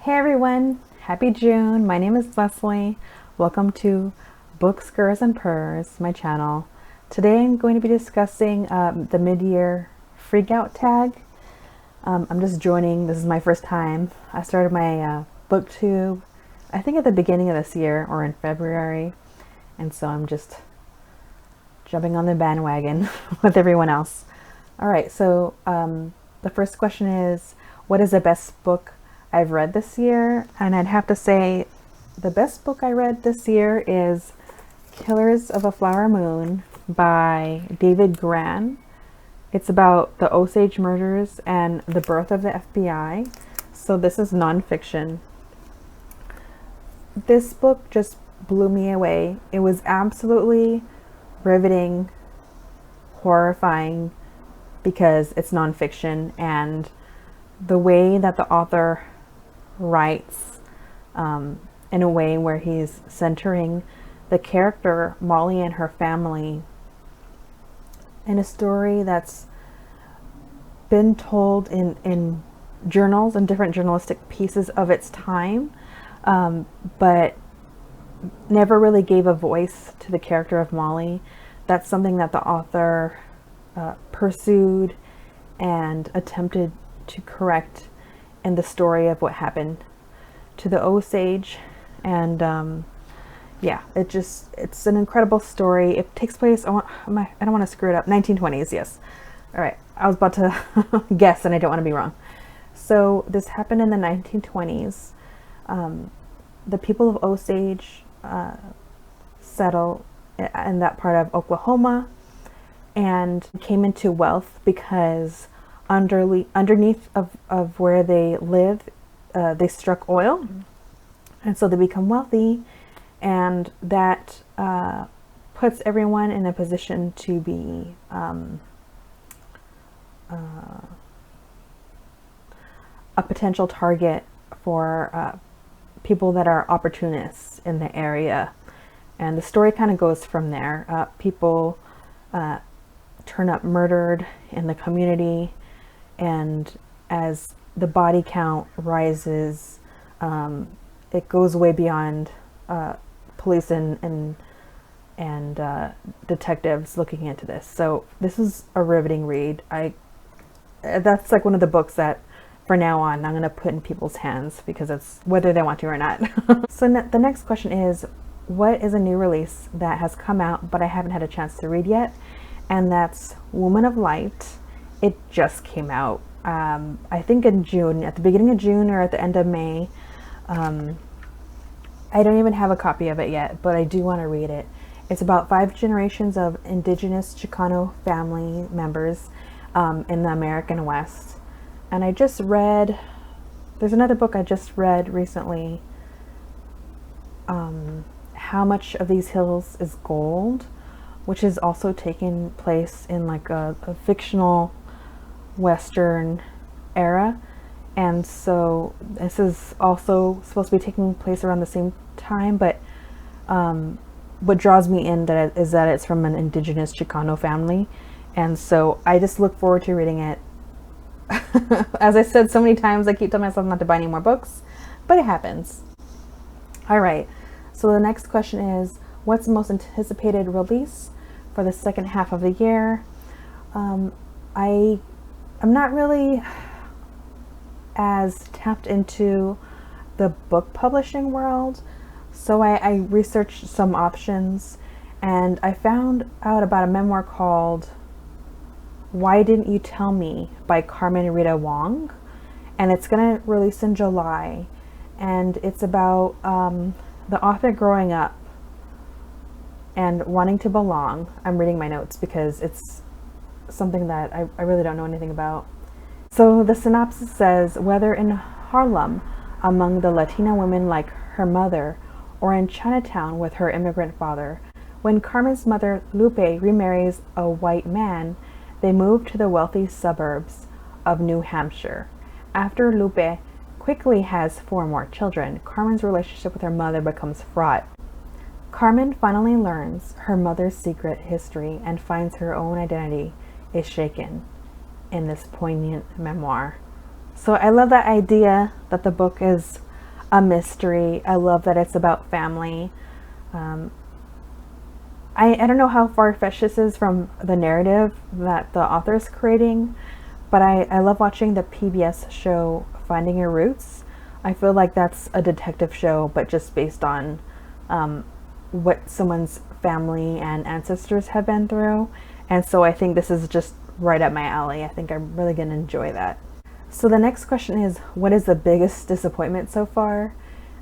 Hey everyone, happy June. My name is Leslie. Welcome to Books, Gurrs, and Purrs, my channel. Today I'm going to be discussing the mid-year freakout tag. I'm just joining. This is my first time. I started my booktube, I think at the beginning of this year or in February. And so I'm just jumping on the bandwagon with everyone else. All right, so the first question is, what is the best book I've read this year? And I'd have to say the best book I read this year is Killers of a Flower Moon by David Grann. It's about the Osage murders and the birth of the FBI. So this is nonfiction. This book just blew me away. It was absolutely riveting, horrifying, because it's nonfiction, and the way that the author writes in a way where he's centering the character Molly and her family in a story that's been told in journals and different journalistic pieces of its time, but never really gave a voice to the character of Molly. That's something that the author pursued and attempted to correct in the story of what happened to the Osage. And yeah, it's an incredible story. It takes place, I don't want to screw it up, 1920s, yes. All right, I was about to guess and I don't want to be wrong. So this happened in the 1920s. The people of Osage settled in that part of Oklahoma and came into wealth because underneath of where they live, they struck oil, and so they become wealthy, and that puts everyone in a position to be a potential target for people that are opportunists in the area. And the story kind of goes from there. People turn up murdered in the community, and as the body count rises, it goes way beyond police and detectives looking into this. So this is a riveting read. That's like one of the books that for now on I'm going to put in people's hands, because it's whether they want to or not. So the next question is, what is a new release that has come out but I haven't had a chance to read yet? And that's Woman of Light. It just came out, I think in June, at the beginning of June or at the end of May. I don't even have a copy of it yet, but I do want to read it. It's about 5 generations of indigenous Chicano family members in the American West. And I just read, there's another book I just read recently, How Much of These Hills is Gold, which is also taking place in like a fictional Western era. And so this is also supposed to be taking place around the same time, but what draws me in is that it's from an indigenous Chicano family. And so I just look forward to reading it. As I said so many times, I keep telling myself not to buy any more books, but it happens. All right, so the next question is, what's the most anticipated release for the second half of the year? I'm not really as tapped into the book publishing world, so I researched some options, and I found out about a memoir called Why Didn't You Tell Me by Carmen Rita Wong, and it's going to release in July. And it's about the author growing up and wanting to belong. I'm reading my notes because it's something that I really don't know anything about. So the synopsis says, whether in Harlem among the Latina women like her mother, or in Chinatown with her immigrant father, when Carmen's mother Lupe remarries a white man, they move to the wealthy suburbs of New Hampshire. After Lupe quickly has 4 more children, Carmen's relationship with her mother becomes fraught. Carmen finally learns her mother's secret history and finds her own identity is shaken in this poignant memoir. So I love that idea that the book is a mystery. I love that it's about family. I don't know how far-fetched this is from the narrative that the author is creating, but I love watching the PBS show Finding Your Roots. I feel like that's a detective show, but just based on what someone's family and ancestors have been through. And so I think this is just right up my alley. I think I'm really going to enjoy that. So the next question is, what is the biggest disappointment so far?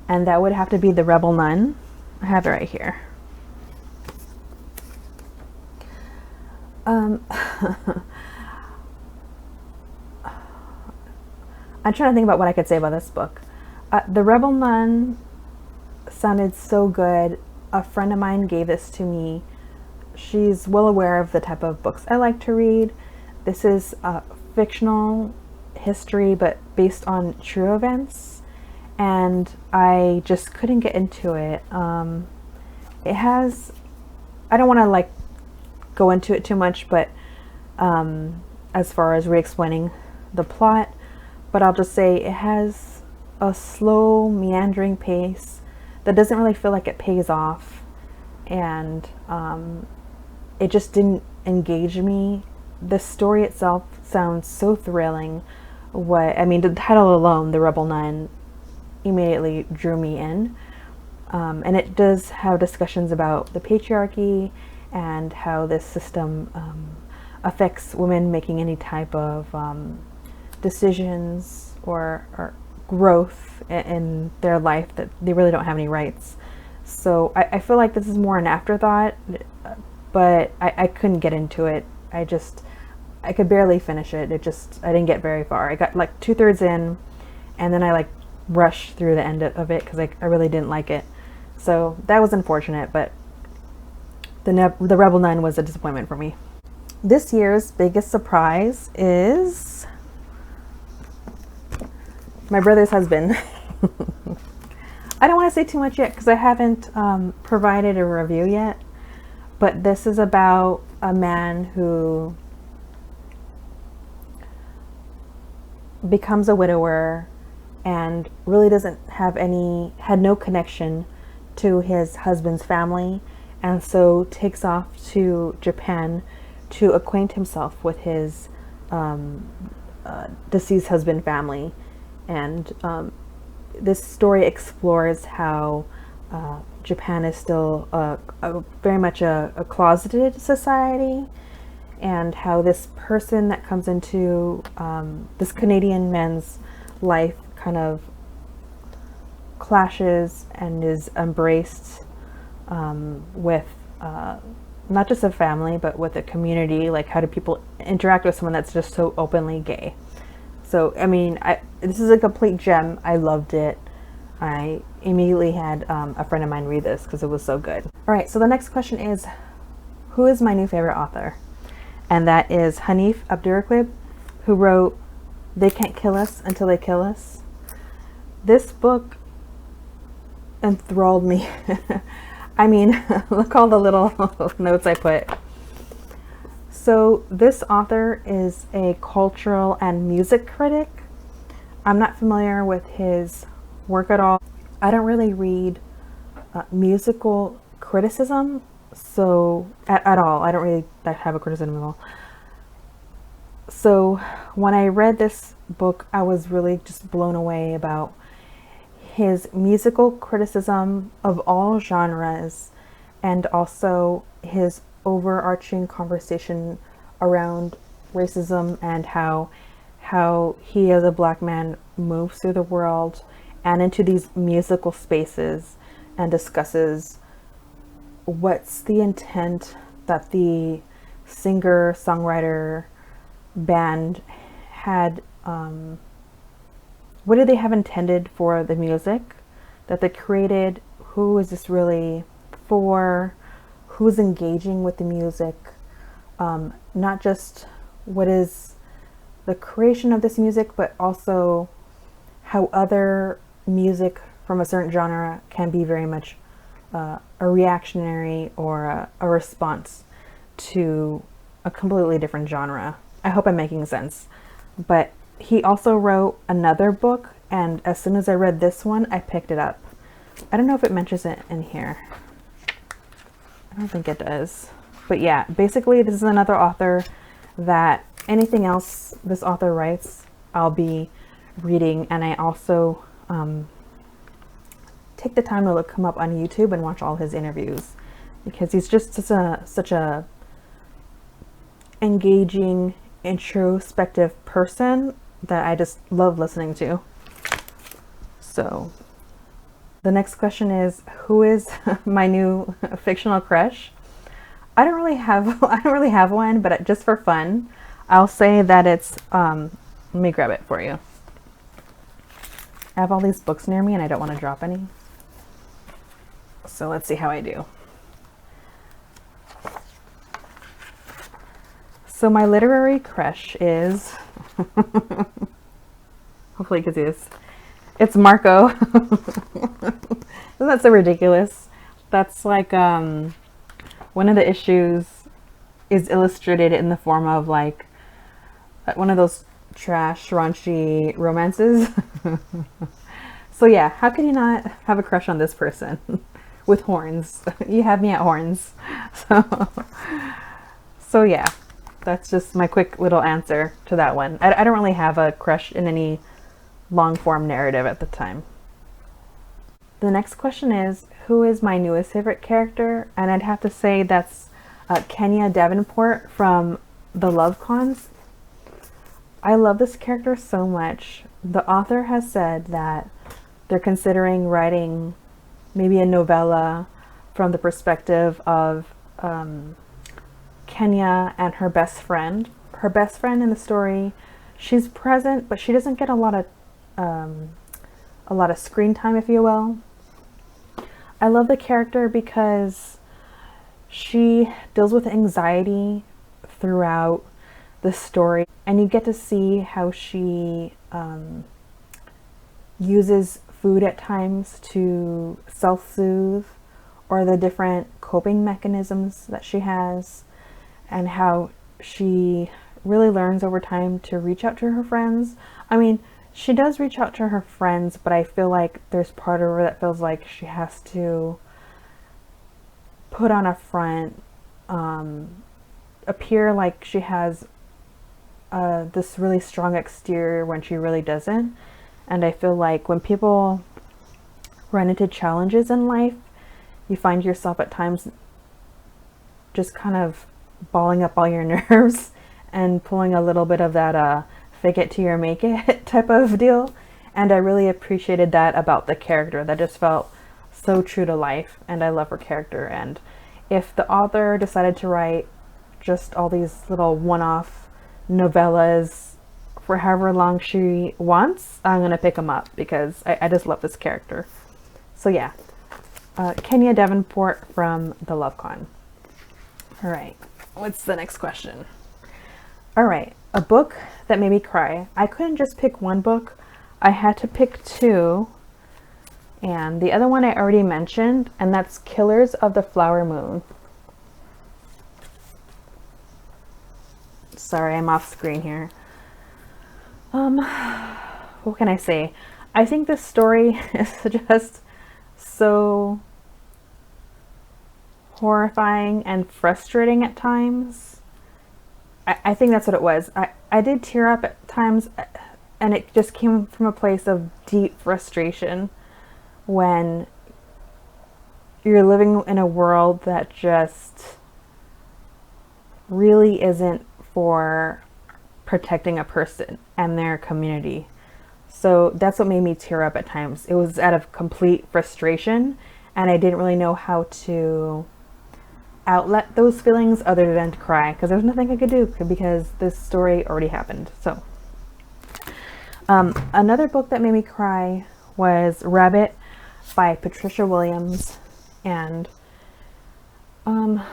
And that would have to be The Rebel Nun. I have it right here. I'm trying to think about what I could say about this book. The Rebel Nun sounded so good. A friend of mine gave this to me. She's well aware of the type of books I like to read. This is fictional history, but based on true events, and I just couldn't get into it. It has, I don't want to like go into it too much, but as far as re-explaining the plot, but I'll just say it has a slow, meandering pace that doesn't really feel like it pays off, and it just didn't engage me. The story itself sounds so thrilling. The title alone, The Rebel Nun, immediately drew me in. And it does have discussions about the patriarchy and how this system affects women making any type of decisions or growth in their life, that they really don't have any rights. So I feel like this is more an afterthought, but I couldn't get into it. I could barely finish it. I didn't get very far. I got like 2/3 in, and then I like rushed through the end of it because I really didn't like it. So that was unfortunate, but the Rebel Nun was a disappointment for me. This year's biggest surprise is My Brother's Husband. I don't want to say too much yet because I haven't provided a review yet, but this is about a man who becomes a widower and really had no connection to his husband's family, and so takes off to Japan to acquaint himself with his deceased husband family. And this story explores how Japan is still very much a closeted society, and how this person that comes into this Canadian man's life kind of clashes and is embraced with not just a family, but with a community. Like, how do people interact with someone that's just so openly gay? So, this is a complete gem. I loved it. I immediately had a friend of mine read this because it was so good. All right, so the next question is, who is my new favorite author? And that is Hanif Abdurraqib, who wrote They Can't Kill Us Until They Kill Us. This book enthralled me. Look all the little notes I put. So this author is a cultural and music critic. I'm not familiar with his work at all. I don't really read musical criticism, so at all. I don't really have a criticism at all. So when I read this book, I was really just blown away about his musical criticism of all genres, and also his overarching conversation around racism and how he as a black man moves through the world and into these musical spaces and discusses what's the intent that the singer, songwriter, band had. What did they have intended for the music that they created? Who is this really for? Who's engaging with the music? Not just what is the creation of this music, but also how other music from a certain genre can be very much a reactionary or a response to a completely different genre. I hope I'm making sense. But he also wrote another book, and as soon as I read this one, I picked it up. I don't know if it mentions it in here. I don't think it does. But yeah, basically this is another author that anything else this author writes, I'll be reading. And I also take the time to look him up on YouTube and watch all his interviews, because he's just such a engaging, introspective person that I just love listening to. So the next question is, who is my new fictional crush? I don't really have one, but just for fun, I'll say that it's let me grab it for you. I have all these books near me and I don't want to drop any. So let's see how I do. So my literary crush is hopefully you can see this. It's Marco. Isn't that so ridiculous? That's like one of the issues is illustrated in the form of like one of those trash raunchy romances. So yeah, how can you not have a crush on this person with horns? You have me at horns. So yeah, that's just my quick little answer to that one. I don't really have a crush in any long form narrative at the time. The next question is, who is my newest favorite character? And I'd have to say that's Kenya Davenport from the Love Cons. I love this character so much. The author has said that they're considering writing maybe a novella from the perspective of Kenya and her best friend. Her best friend in the story, she's present, but she doesn't get a lot of screen time, if you will. I love the character because she deals with anxiety throughout the story, and you get to see how she uses food at times to self-soothe, or the different coping mechanisms that she has, and how she really learns over time to reach out to her friends. I mean, she does reach out to her friends, but I feel like there's part of her that feels like she has to put on a front, appear like she has this really strong exterior when she really doesn't. And I feel like when people run into challenges in life, you find yourself at times just kind of balling up all your nerves and pulling a little bit of that fake it till you make it type of deal. And I really appreciated that about the character. That just felt so true to life, and I love her character. And if the author decided to write just all these little one-off novellas for however long she wants, I'm gonna pick them up because I just love this character. So yeah, Kenya Davenport from the Love Con. All right, what's the next question? All right, a book that made me cry. I couldn't just pick one book. I had to pick two. And the other one I already mentioned, and that's Killers of the Flower Moon. Sorry, I'm off screen here. What can I say? I think this story is just so horrifying and frustrating at times. I think that's what it was. I did tear up at times, and it just came from a place of deep frustration when you're living in a world that just really isn't for protecting a person and their community. So that's what made me tear up at times. It was out of complete frustration, and I didn't really know how to outlet those feelings other than to cry, because there's nothing I could do because this story already happened. So another book that made me cry was Rabbit by Patricia Williams. And the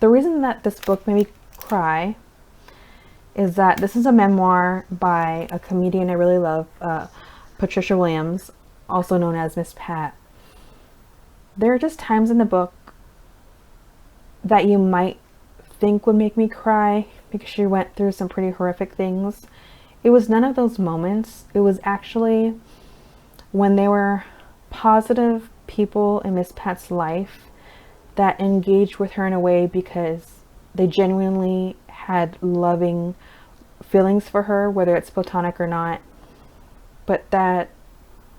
reason that this book made me cry is that this is a memoir by a comedian I really love, Patricia Williams, also known as Miss Pat. There are just times in the book that you might think would make me cry because she went through some pretty horrific things. it was none of those moments. It was actually when they were positive people in Miss Pat's life that engaged with her in a way because they genuinely had loving feelings for her, whether it's platonic or not, but that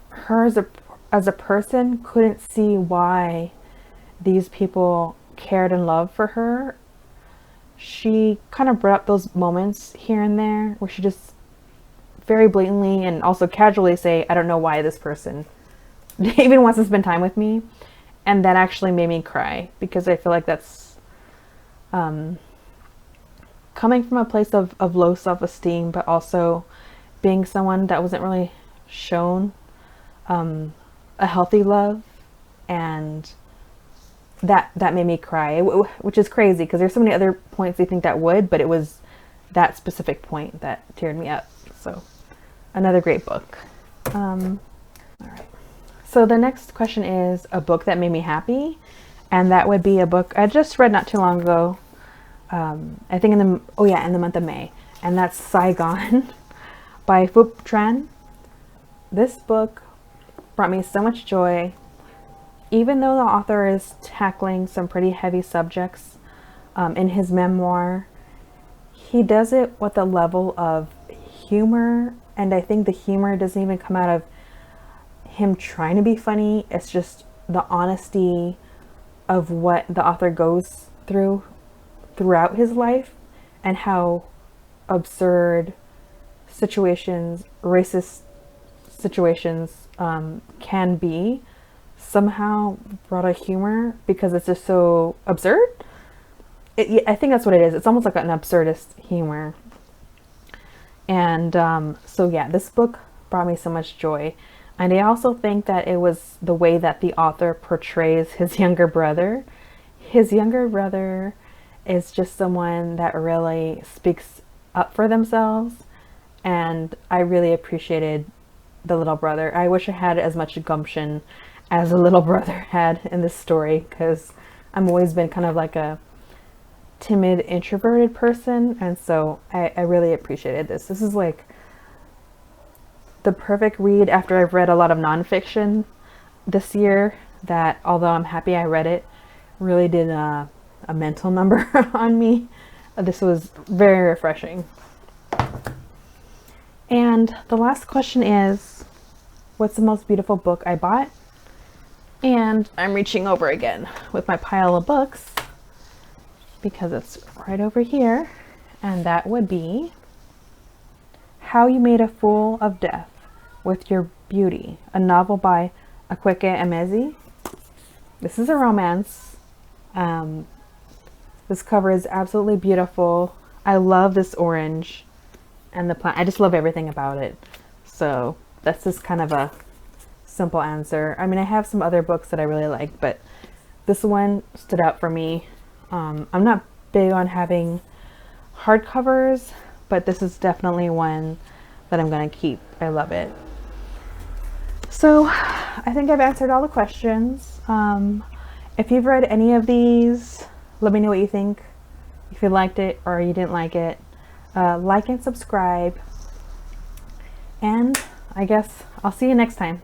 her as a person couldn't see why these people cared and loved for her. She kind of brought up those moments here and there where she just very blatantly and also casually say, I don't know why this person even wants to spend time with me. And that actually made me cry, because I feel like that's coming from a place of low self-esteem, but also being someone that wasn't really shown a healthy love. And that made me cry, which is crazy because there's so many other points you think that would, but it was that specific point that teared me up. So another great book. All right. So the next question is a book that made me happy, and that would be a book I just read not too long ago. I think in the month of May, and that's Saigon by Phuc Tran. This book brought me so much joy, even though the author is tackling some pretty heavy subjects in his memoir. He does it with a level of humor, and I think the humor doesn't even come out of him trying to be funny. It's just the honesty of what the author goes throughout his life, and how absurd situations, racist situations can be somehow brought a humor because it's just so absurd. I think that's what it is. It's almost like an absurdist humor. And so yeah, this book brought me so much joy. And I also think that it was the way that the author portrays his younger brother. His younger brother is just someone that really speaks up for themselves. And I really appreciated the little brother. I wish I had as much gumption as the little brother had in this story, because I've always been kind of like a timid, introverted person. And so I really appreciated this. This is like the perfect read after I've read a lot of nonfiction this year that, although I'm happy I read it, really did a mental number on me. This was very refreshing. And the last question is, what's the most beautiful book I bought? And I'm reaching over again with my pile of books because it's right over here. And that would be How You Made a Fool of Death with Your Beauty, a novel by Akwaeke Emezi. This is a romance. This cover is absolutely beautiful. I love this orange and the plant. I just love everything about it. So that's just kind of a simple answer. I mean, I have some other books that I really like, but this one stood out for me. I'm not big on having hardcovers, but this is definitely one that I'm going to keep. I love it. So I think I've answered all the questions. If you've read any of these, let me know what you think. If you liked it or you didn't like it. Like and subscribe. And I guess I'll see you next time.